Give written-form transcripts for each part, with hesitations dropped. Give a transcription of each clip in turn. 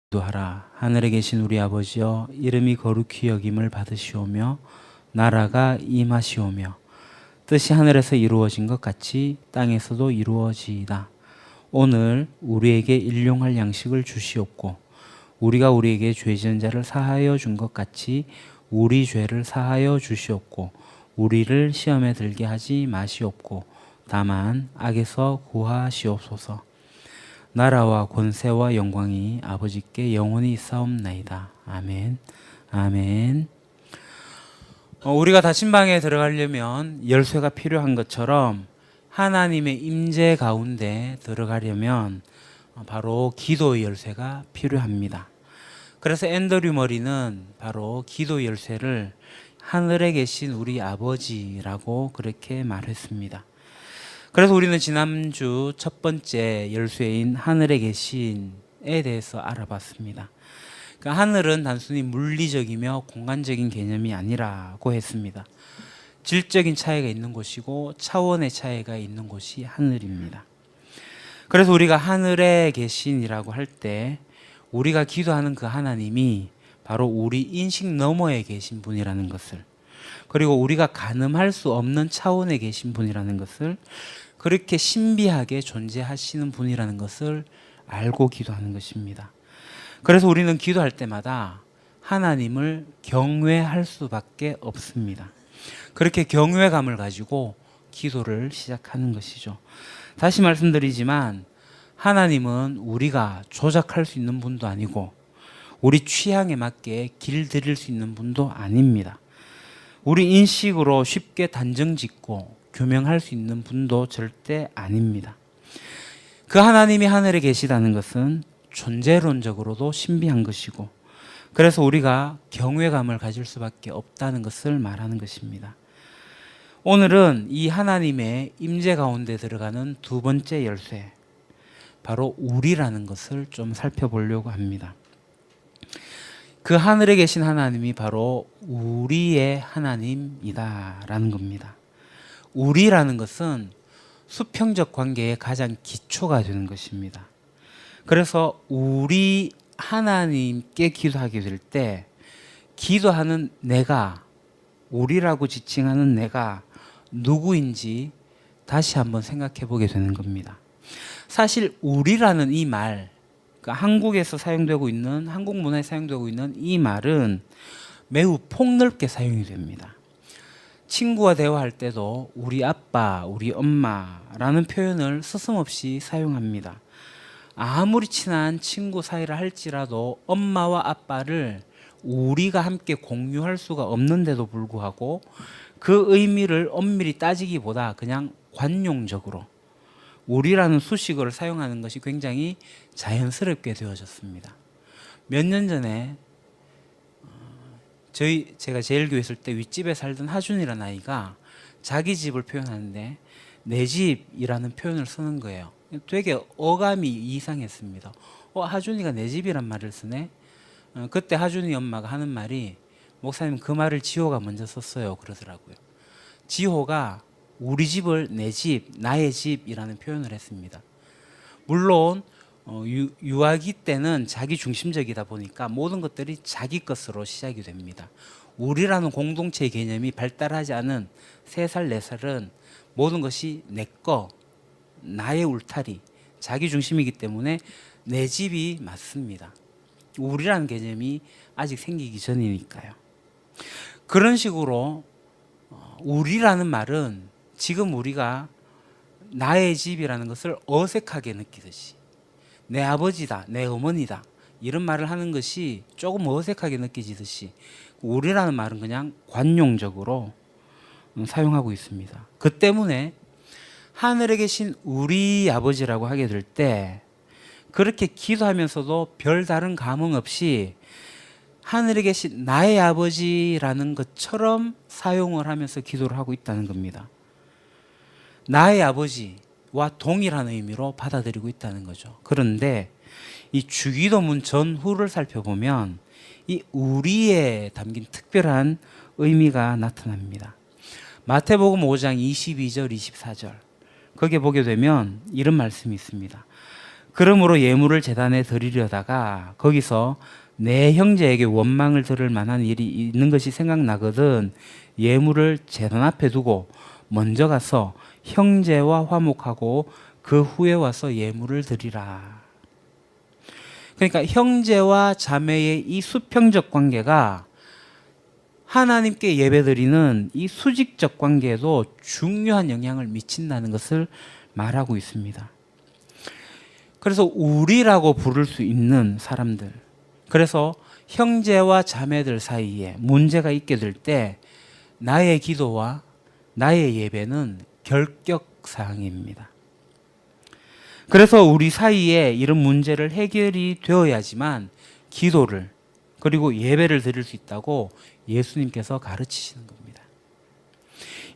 기도하라. 하늘에 계신 우리 아버지여, 이름이 거룩히 여김을 받으시오며 나라가 임하시오며 뜻이 하늘에서 이루어진 것 같이 땅에서도 이루어지이다. 오늘 우리에게 일용할 양식을 주시옵고 우리가 우리에게 죄 지은 자를 사하여 준 것 같이 우리 죄를 사하여 주시옵고 우리를 시험에 들게 하지 마시옵고 다만 악에서 구하시옵소서. 나라와 권세와 영광이 아버지께 영원히 있사옵나이다. 아멘. 아멘. 우리가 다신방에 들어가려면 열쇠가 필요한 것처럼 하나님의 임재 가운데 들어가려면 바로 기도의 열쇠가 필요합니다. 그래서 앤드류 머리는 바로 기도 열쇠를 하늘에 계신 우리 아버지라고 그렇게 말했습니다. 그래서 우리는 지난주 첫 번째 열쇠인 하늘에 계신에 대해서 알아봤습니다. 그러니까 하늘은 단순히 물리적이며 공간적인 개념이 아니라고 했습니다. 질적인 차이가 있는 곳이고 차원의 차이가 있는 곳이 하늘입니다. 그래서 우리가 하늘에 계신이라고 할 때 우리가 기도하는 그 하나님이 바로 우리 인식 너머에 계신 분이라는 것을, 그리고 우리가 가늠할 수 없는 차원에 계신 분이라는 것을, 그렇게 신비하게 존재하시는 분이라는 것을 알고 기도하는 것입니다. 그래서 우리는 기도할 때마다 하나님을 경외할 수밖에 없습니다. 그렇게 경외감을 가지고 기도를 시작하는 것이죠. 다시 말씀드리지만 하나님은 우리가 조작할 수 있는 분도 아니고 우리 취향에 맞게 길들일 수 있는 분도 아닙니다. 우리 인식으로 쉽게 단정짓고 규명할 수 있는 분도 절대 아닙니다. 그 하나님이 하늘에 계시다는 것은 존재론적으로도 신비한 것이고, 그래서 우리가 경외감을 가질 수밖에 없다는 것을 말하는 것입니다. 오늘은 이 하나님의 임재 가운데 들어가는 두 번째 열쇠, 바로 우리라는 것을 좀 살펴보려고 합니다. 그 하늘에 계신 하나님이 바로 우리의 하나님이다라는 겁니다. 우리라는 것은 수평적 관계의 가장 기초가 되는 것입니다. 그래서 우리 하나님께 기도하게 될 때 기도하는 내가, 우리라고 지칭하는 내가 누구인지 다시 한번 생각해 보게 되는 겁니다. 사실 우리라는 이 말, 그러니까 한국에서 사용되고 있는, 한국 문화에 사용되고 있는 이 말은 매우 폭넓게 사용이 됩니다. 친구와 대화할 때도 우리 아빠, 우리 엄마라는 표현을 서슴없이 사용합니다. 아무리 친한 친구 사이라 할지라도 엄마와 아빠를 우리가 함께 공유할 수가 없는데도 불구하고 그 의미를 엄밀히 따지기보다 그냥 관용적으로 우리라는 수식어를 사용하는 것이 굉장히 자연스럽게 되어졌습니다. 몇 년 전에 제가 제일교회 있을 때 윗집에 살던 하준이라는 아이가 자기 집을 표현하는데 내 집이라는 표현을 쓰는 거예요. 되게 어감이 이상했습니다. 하준이가 내 집이란 말을 쓰네. 그때 하준이 엄마가 하는 말이, 목사님 그 말을 지호가 먼저 썼어요 그러더라고요. 지호가 우리 집을 내 집, 나의 집이라는 표현을 했습니다. 물론 유아기 때는 자기 중심적이다 보니까 모든 것들이 자기 것으로 시작이 됩니다. 우리라는 공동체의 개념이 발달하지 않은 3살, 4살은 모든 것이 내 거, 나의 울타리, 자기 중심이기 때문에 내 집이 맞습니다. 우리라는 개념이 아직 생기기 전이니까요. 그런 식으로 우리라는 말은 지금 우리가 나의 집이라는 것을 어색하게 느끼듯이, 내 아버지다, 내 어머니다, 이런 말을 하는 것이 조금 어색하게 느껴지듯이 우리라는 말은 그냥 관용적으로 사용하고 있습니다. 그 때문에 하늘에 계신 우리 아버지라고 하게 될 때 그렇게 기도하면서도 별다른 감흥 없이 하늘에 계신 나의 아버지라는 것처럼 사용을 하면서 기도를 하고 있다는 겁니다. 나의 아버지와 동일한 의미로 받아들이고 있다는 거죠. 그런데 이 주기도문 전후를 살펴보면 이 우리에 담긴 특별한 의미가 나타납니다. 마태복음 5장 22절 24절 거기에 보게 되면 이런 말씀이 있습니다. 그러므로 예물을 제단에 드리려다가 거기서 내 형제에게 원망을 들을 만한 일이 있는 것이 생각나거든 예물을 제단 앞에 두고 먼저 가서 형제와 화목하고 그 후에 와서 예물을 드리라. 그러니까 형제와 자매의 이 수평적 관계가 하나님께 예배드리는 이 수직적 관계에도 중요한 영향을 미친다는 것을 말하고 있습니다. 그래서 우리라고 부를 수 있는 사람들, 그래서 형제와 자매들 사이에 문제가 있게 될 때 나의 기도와 나의 예배는 결격사항입니다. 그래서 우리 사이에 이런 문제를 해결이 되어야지만 기도를 그리고 예배를 드릴 수 있다고 예수님께서 가르치시는 겁니다.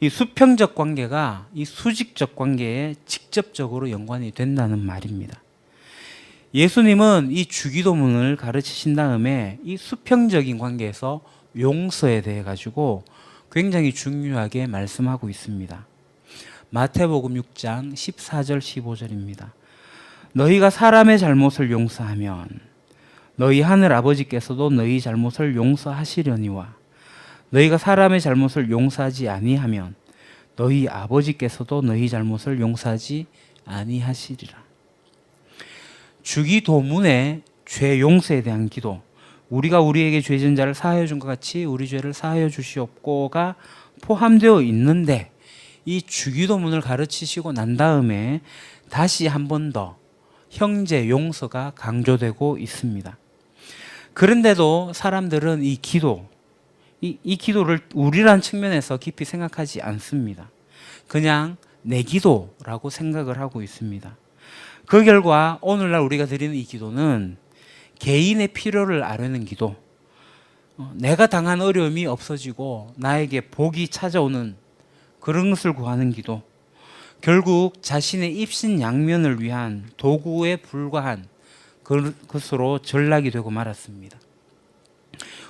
이 수평적 관계가 이 수직적 관계에 직접적으로 연관이 된다는 말입니다. 예수님은 이 주기도문을 가르치신 다음에 이 수평적인 관계에서 용서에 대해 가지고 굉장히 중요하게 말씀하고 있습니다. 마태복음 6장 14절 15절입니다. 너희가 사람의 잘못을 용서하면 너희 하늘 아버지께서도 너희 잘못을 용서하시려니와 너희가 사람의 잘못을 용서하지 아니하면 너희 아버지께서도 너희 잘못을 용서하지 아니하시리라. 주기도문의 죄 용서에 대한 기도, 우리가 우리에게 죄 지은 자를 사하여 준 것 같이 우리 죄를 사하여 주시옵고가 포함되어 있는데 이 주기도문을 가르치시고 난 다음에 다시 한 번 더 형제 용서가 강조되고 있습니다. 그런데도 사람들은 이 기도, 이 기도를 우리란 측면에서 깊이 생각하지 않습니다. 그냥 내 기도라고 생각을 하고 있습니다. 그 결과 오늘날 우리가 드리는 이 기도는 개인의 필요를 아뢰는 기도, 내가 당한 어려움이 없어지고 나에게 복이 찾아오는 그런 것을 구하는 기도, 결국 자신의 입신양면을 위한 도구에 불과한 것으로 전락이 되고 말았습니다.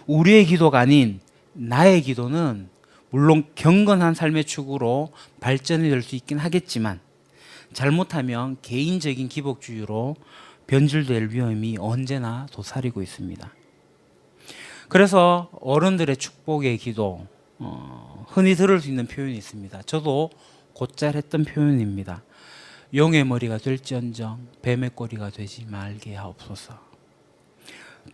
우리의 기도가 아닌 나의 기도는 물론 경건한 삶의 축으로 발전이 될 수 있긴 하겠지만 잘못하면 개인적인 기복주의로 변질될 위험이 언제나 도사리고 있습니다. 그래서 어른들의 축복의 기도, 흔히 들을 수 있는 표현이 있습니다. 저도 곧잘 했던 표현입니다. 용의 머리가 될지언정 뱀의 꼬리가 되지 말게 하옵소서.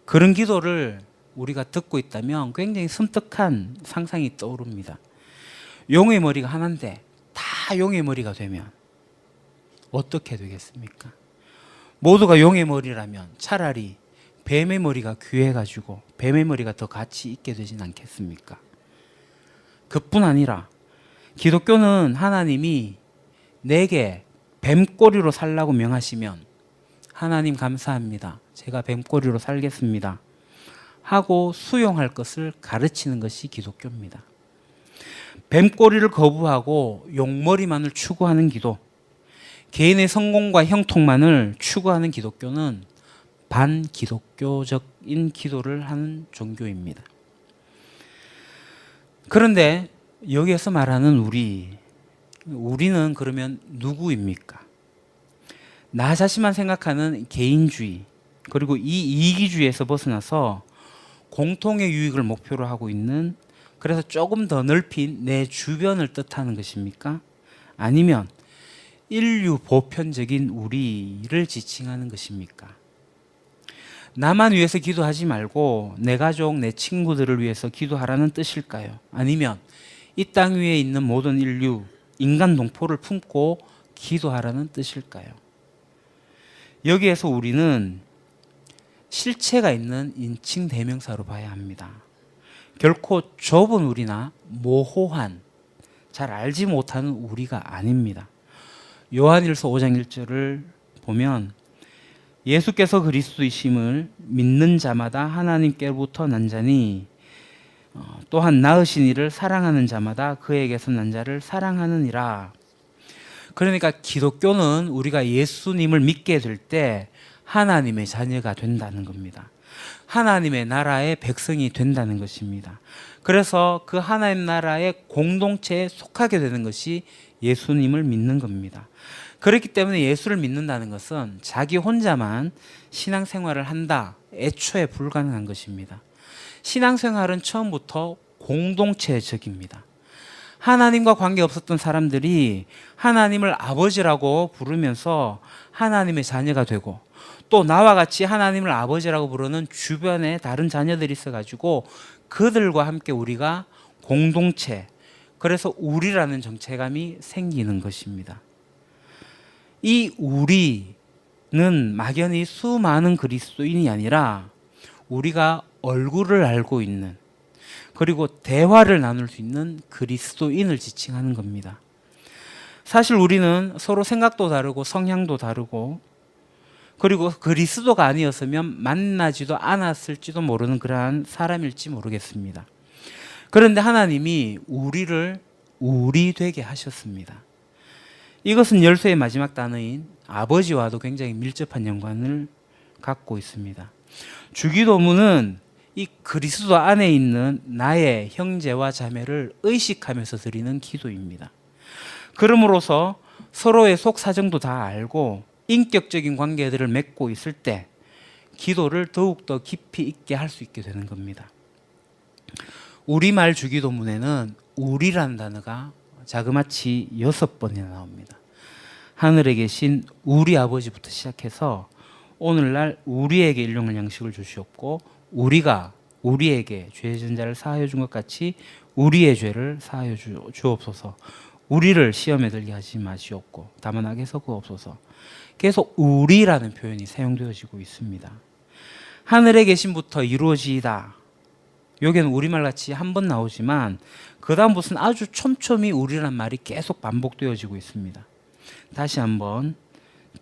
그런 기도를 우리가 듣고 있다면 굉장히 섬뜩한 상상이 떠오릅니다. 용의 머리가 하나인데 다 용의 머리가 되면 어떻게 되겠습니까? 모두가 용의 머리라면 차라리 뱀의 머리가 귀해가지고 뱀의 머리가 더 가치 있게 되진 않겠습니까? 그뿐 아니라 기독교는 하나님이 내게 뱀꼬리로 살라고 명하시면 하나님 감사합니다. 제가 뱀꼬리로 살겠습니다. 하고 수용할 것을 가르치는 것이 기독교입니다. 뱀꼬리를 거부하고 용머리만을 추구하는 기도, 개인의 성공과 형통만을 추구하는 기독교는 반기독교적인 기도를 하는 종교입니다. 그런데 여기에서 말하는 우리는 그러면 누구입니까? 나 자신만 생각하는 개인주의, 그리고 이 이기주의에서 벗어나서 공통의 유익을 목표로 하고 있는, 그래서 조금 더 넓힌 내 주변을 뜻하는 것입니까? 아니면 인류 보편적인 우리를 지칭하는 것입니까? 나만 위해서 기도하지 말고 내 가족, 내 친구들을 위해서 기도하라는 뜻일까요? 아니면 이 땅 위에 있는 모든 인류, 인간 동포를 품고 기도하라는 뜻일까요? 여기에서 우리는 실체가 있는 인칭 대명사로 봐야 합니다. 결코 좁은 우리나 모호한, 잘 알지 못하는 우리가 아닙니다. 요한일서 5장 1절을 보면 예수께서 그리스도이심을 믿는 자마다 하나님께로부터 난 자니 또한 낳으신 이를 사랑하는 자마다 그에게서 난 자를 사랑하느니라. 그러니까 기독교는 우리가 예수님을 믿게 될 때 하나님의 자녀가 된다는 겁니다. 하나님의 나라의 백성이 된다는 것입니다. 그래서 그 하나님 나라의 공동체에 속하게 되는 것이 예수님을 믿는 겁니다. 그렇기 때문에 예수를 믿는다는 것은 자기 혼자만 신앙생활을 한다, 애초에 불가능한 것입니다. 신앙생활은 처음부터 공동체적입니다. 하나님과 관계없었던 사람들이 하나님을 아버지라고 부르면서 하나님의 자녀가 되고, 또 나와 같이 하나님을 아버지라고 부르는 주변에 다른 자녀들이 있어가지고 그들과 함께 우리가 공동체, 그래서 우리라는 정체감이 생기는 것입니다. 이 우리는 막연히 수많은 그리스도인이 아니라 우리가 얼굴을 알고 있는, 그리고 대화를 나눌 수 있는 그리스도인을 지칭하는 겁니다. 사실 우리는 서로 생각도 다르고 성향도 다르고, 그리고 그리스도가 아니었으면 만나지도 않았을지도 모르는 그러한 사람일지 모르겠습니다. 그런데 하나님이 우리를 우리 되게 하셨습니다. 이것은 열쇠의 마지막 단어인 아버지와도 굉장히 밀접한 연관을 갖고 있습니다. 주기도문은 이 그리스도 안에 있는 나의 형제와 자매를 의식하면서 드리는 기도입니다. 그러므로서 서로의 속 사정도 다 알고 인격적인 관계들을 맺고 있을 때 기도를 더욱더 깊이 있게 할 수 있게 되는 겁니다. 우리말 주기도문에는 우리라는 단어가 자그마치 6번이나 나옵니다. 하늘에 계신 우리 아버지부터 시작해서 오늘날 우리에게 일용할 양식을 주시옵고 우리가 우리에게 죄 지은 자를 사하여 준 것 같이 우리의 죄를 사하여 주옵소서. 우리를 시험에 들게 하지 마시옵고 다만 악에서 구하옵소서. 계속 우리라는 표현이 사용되어지고 있습니다. 하늘에 계신부터 이루어지이다. 여기는 우리말 같이 한 번 나오지만 그 다음부터는 아주 촘촘히 우리란 말이 계속 반복되어지고 있습니다. 다시 한번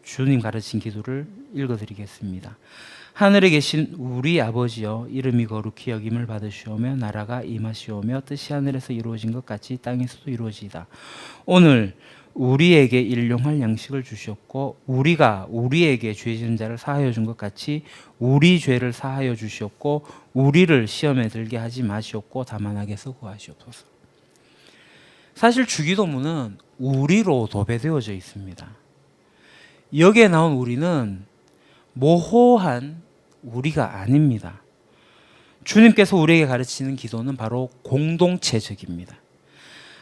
주님 가르친 기도를 읽어드리겠습니다. 하늘에 계신 우리 아버지여, 이름이 거룩히 여김을 받으시오며 나라가 임하시오며 뜻이 하늘에서 이루어진 것 같이 땅에서도 이루어지이다. 오늘 우리에게 일용할 양식을 주시옵고 우리가 우리에게 죄 지은 자를 사하여 준 것 같이 우리 죄를 사하여 주시옵고 우리를 시험에 들게 하지 마시옵고 다만 악에서 구하시옵소서. 사실 주기도문은 우리로 도배되어져 있습니다. 여기에 나온 우리는 모호한 우리가 아닙니다. 주님께서 우리에게 가르치는 기도는 바로 공동체적입니다.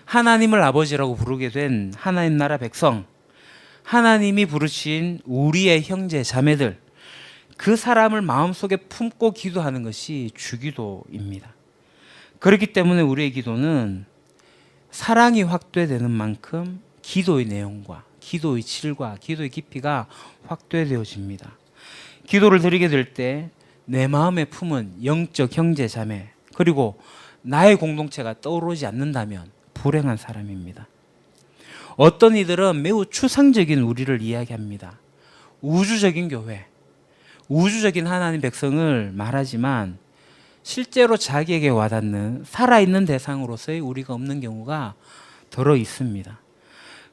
하나님을 아버지라고 부르게 된 하나님 나라 백성, 하나님이 부르신 우리의 형제 자매들, 그 사람을 마음속에 품고 기도하는 것이 주기도입니다. 그렇기 때문에 우리의 기도는 사랑이 확대되는 만큼 기도의 내용과 기도의 질과 기도의 깊이가 확대되어집니다. 기도를 드리게 될 때 내 마음에 품은 영적 형제 자매 그리고 나의 공동체가 떠오르지 않는다면 불행한 사람입니다. 어떤 이들은 매우 추상적인 우리를 이야기합니다. 우주적인 교회, 우주적인 하나님 백성을 말하지만 실제로 자기에게 와닿는 살아있는 대상으로서의 우리가 없는 경우가 더러 있습니다.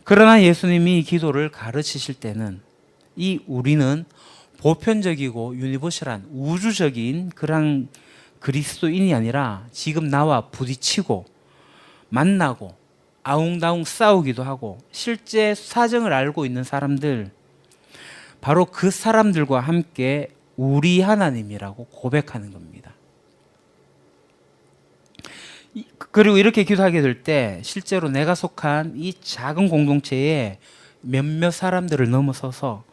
그러나 예수님이 기도를 가르치실 때는 이 우리는 보편적이고 유니버셜한 우주적인 그런 그리스도인이 아니라 지금 나와 부딪히고 만나고 아웅다웅 싸우기도 하고 실제 사정을 알고 있는 사람들, 바로 그 사람들과 함께 우리 하나님이라고 고백하는 겁니다. 그리고 이렇게 기도하게 될 때 실제로 내가 속한 이 작은 공동체에 몇몇 사람들을 넘어서서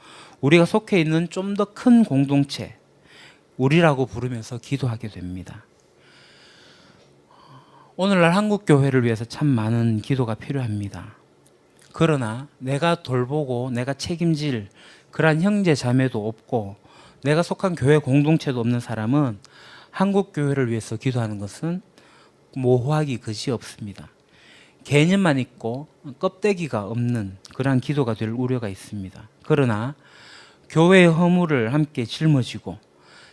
우리가 속해 있는 좀 더 큰 공동체, 우리라고 부르면서 기도하게 됩니다. 오늘날 한국 교회를 위해서 참 많은 기도가 필요합니다. 그러나 내가 돌보고 내가 책임질 그러한 형제 자매도 없고 내가 속한 교회 공동체도 없는 사람은 한국 교회를 위해서 기도하는 것은 모호하기 그지 없습니다. 개념만 있고 껍데기가 없는 그러한 기도가 될 우려가 있습니다. 그러나 교회의 허물을 함께 짊어지고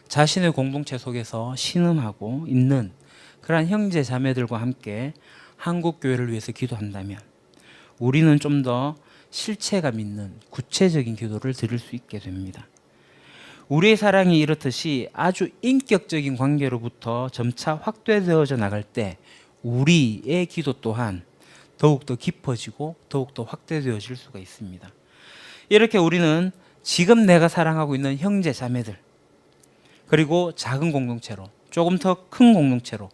자신의 공동체 속에서 신음하고 있는 그러한 형제 자매들과 함께 한국 교회를 위해서 기도한다면 우리는 좀 더 실체감 있는 구체적인 기도를 드릴 수 있게 됩니다. 우리의 사랑이 이렇듯이 아주 인격적인 관계로부터 점차 확대되어져 나갈 때 우리의 기도 또한 더욱더 깊어지고 더욱더 확대되어질 수가 있습니다. 이렇게 우리는 지금 내가 사랑하고 있는 형제 자매들, 그리고 작은 공동체로, 조금 더 큰 공동체로,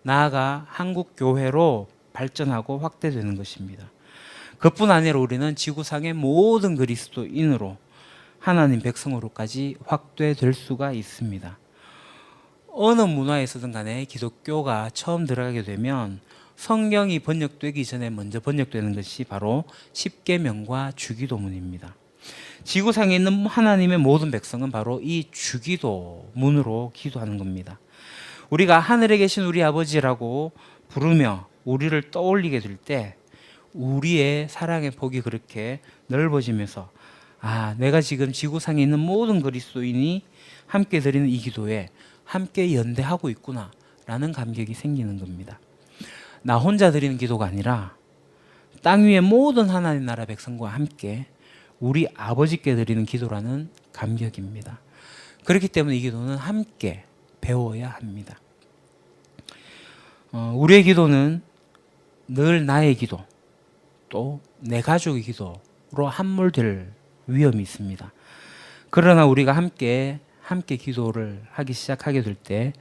나아가 한국 교회로 발전하고 확대되는 것입니다. 그뿐 아니라 우리는 지구상의 모든 그리스도인으로, 하나님 백성으로까지 확대될 수가 있습니다. 어느 문화에서든 간에 기독교가 처음 들어가게 되면 성경이 번역되기 전에 먼저 번역되는 것이 바로 십계명과 주기도문입니다. 지구상에 있는 하나님의 모든 백성은 바로 이 주기도문으로 기도하는 겁니다. 우리가 하늘에 계신 우리 아버지라고 부르며 우리를 떠올리게 될 때 우리의 사랑의 폭이 그렇게 넓어지면서, 내가 지금 지구상에 있는 모든 그리스도인이 함께 드리는 이 기도에 함께 연대하고 있구나 라는 감격이 생기는 겁니다. 나 혼자 드리는 기도가 아니라 땅 위의 모든 하나님 나라 백성과 함께 우리 아버지께 드리는 기도라는 감격입니다. 그렇기 때문에 이 기도는 함께 배워야 합니다. 우리의 기도는 늘 나의 기도, 또 내 가족의 기도로 함몰될 위험이 있습니다. 그러나 우리가 함께 기도를 하기 시작하게 될 때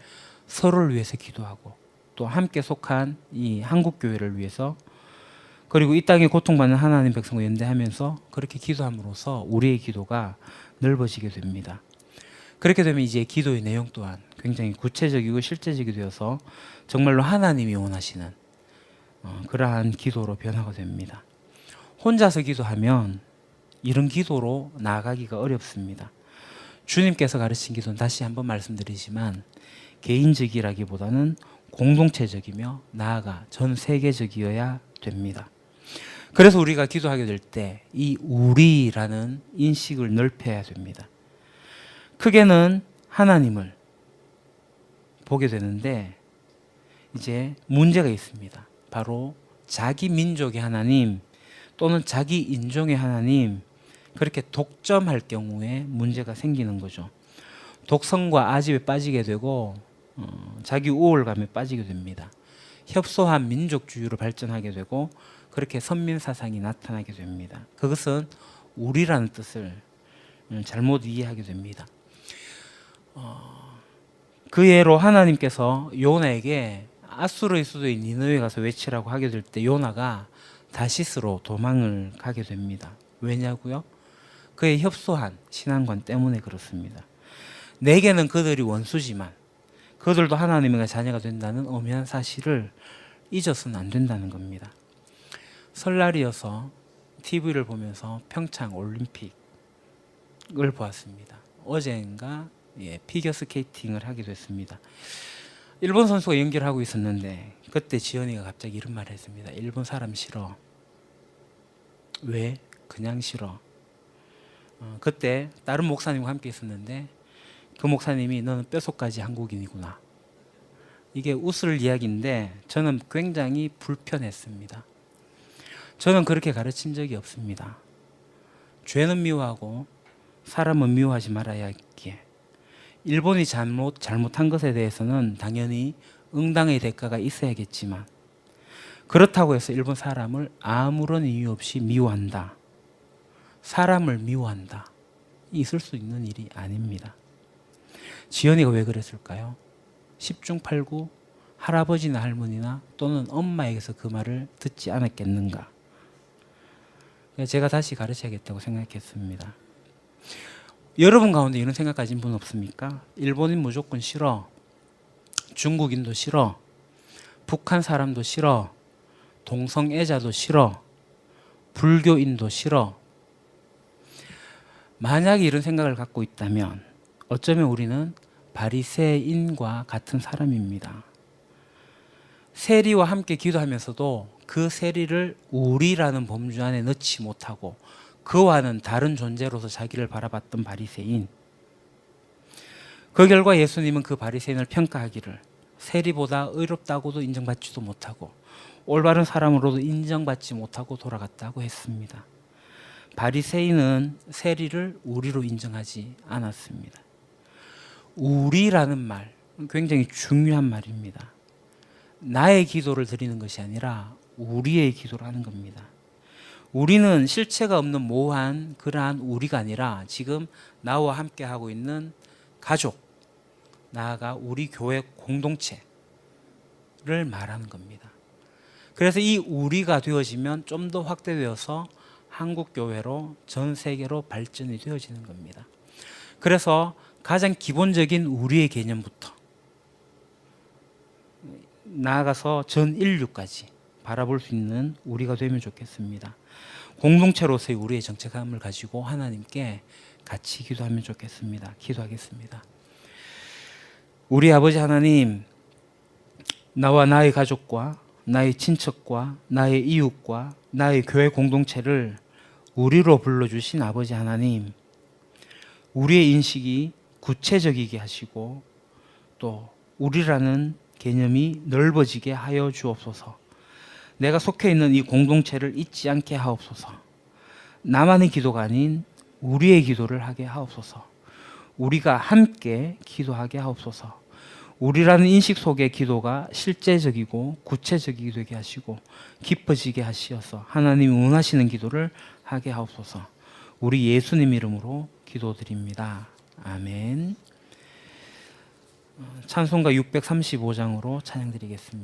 서로를 위해서 기도하고, 또 함께 속한 이 한국 교회를 위해서, 그리고 이 땅에 고통받는 하나님 백성과 연대하면서 그렇게 기도함으로써 우리의 기도가 넓어지게 됩니다. 그렇게 되면 이제 기도의 내용 또한 굉장히 구체적이고 실제적이 되어서 정말로 하나님이 원하시는 그러한 기도로 변화가 됩니다. 혼자서 기도하면 이런 기도로 나아가기가 어렵습니다. 주님께서 가르친 기도는 다시 한번 말씀드리지만 개인적이라기보다는 공동체적이며 나아가 전 세계적이어야 됩니다. 그래서 우리가 기도하게 될 때 이 우리라는 인식을 넓혀야 됩니다. 크게는 하나님을 보게 되는데 이제 문제가 있습니다. 바로 자기 민족의 하나님 또는 자기 인종의 하나님, 그렇게 독점할 경우에 문제가 생기는 거죠. 독성과 아집에 빠지게 되고 자기 우월감에 빠지게 됩니다. 협소한 민족주의로 발전하게 되고 그렇게 선민사상이 나타나게 됩니다. 그것은 우리라는 뜻을 잘못 이해하게 됩니다. 그 예로 하나님께서 요나에게 아수르의 수도인 니느웨 가서 외치라고 하게 될 때 요나가 다시스로 도망을 가게 됩니다. 왜냐고요? 그의 협소한 신앙관 때문에 그렇습니다. 내게는 그들이 원수지만 그들도 하나님의 자녀가 된다는 엄연한 사실을 잊어서는 안 된다는 겁니다. 설날이어서 TV를 보면서 평창 올림픽을 보았습니다. 어젠가 피겨스케이팅을 하게 됐습니다. 일본 선수가 연결하고 있었는데 그때 지연이가 갑자기 이런 말을 했습니다. 일본 사람 싫어. 왜? 그냥 싫어. 그때 다른 목사님과 함께 있었는데 그 목사님이 너는 뼛속까지 한국인이구나. 이게 웃을 이야기인데 저는 굉장히 불편했습니다. 저는 그렇게 가르친 적이 없습니다. 죄는 미워하고 사람은 미워하지 말아야 했기에 일본이 잘못한 것에 대해서는 당연히 응당의 대가가 있어야겠지만 그렇다고 해서 일본 사람을 아무런 이유 없이 미워한다. 사람을 미워한다. 있을 수 있는 일이 아닙니다. 지연이가 왜 그랬을까요? 10중 8구 할아버지나 할머니나 또는 엄마에게서 그 말을 듣지 않았겠는가. 제가 다시 가르쳐야겠다고 생각했습니다. 여러분 가운데 이런 생각 가진 분 없습니까? 일본인 무조건 싫어. 중국인도 싫어. 북한 사람도 싫어. 동성애자도 싫어. 불교인도 싫어. 만약에 이런 생각을 갖고 있다면 어쩌면 우리는 바리새인과 같은 사람입니다. 세리와 함께 기도하면서도 그 세리를 우리라는 범주 안에 넣지 못하고 그와는 다른 존재로서 자기를 바라봤던 바리새인. 그 결과 예수님은 그 바리새인을 평가하기를 세리보다 의롭다고도 인정받지도 못하고 올바른 사람으로도 인정받지 못하고 돌아갔다고 했습니다. 바리새인은 세리를 우리로 인정하지 않았습니다. 우리라는 말 굉장히 중요한 말입니다. 나의 기도를 드리는 것이 아니라 우리의 기도를 하는 겁니다. 우리는 실체가 없는 모호한 그러한 우리가 아니라 지금 나와 함께 하고 있는 가족, 나아가 우리 교회 공동체를 말하는 겁니다. 그래서 이 우리가 되어지면 좀 더 확대되어서 한국 교회로 전 세계로 발전이 되어지는 겁니다. 그래서 가장 기본적인 우리의 개념부터 나아가서 전 인류까지 바라볼 수 있는 우리가 되면 좋겠습니다. 공동체로서의 우리의 정체감을 가지고 하나님께 같이 기도하면 좋겠습니다. 기도하겠습니다. 우리 아버지 하나님, 나와 나의 가족과 나의 친척과 나의 이웃과 나의 교회 공동체를 우리로 불러주신 아버지 하나님, 우리의 인식이 구체적이게 하시고 또 우리라는 개념이 넓어지게 하여 주옵소서. 내가 속해 있는 이 공동체를 잊지 않게 하옵소서. 나만의 기도가 아닌 우리의 기도를 하게 하옵소서. 우리가 함께 기도하게 하옵소서. 우리라는 인식 속의 기도가 실제적이고 구체적이게 되게 하시고 깊어지게 하시어서 하나님이 원하시는 기도를 하게 하옵소서. 우리 예수님 이름으로 기도드립니다. 아멘. 찬송가 635장으로 찬양드리겠습니다.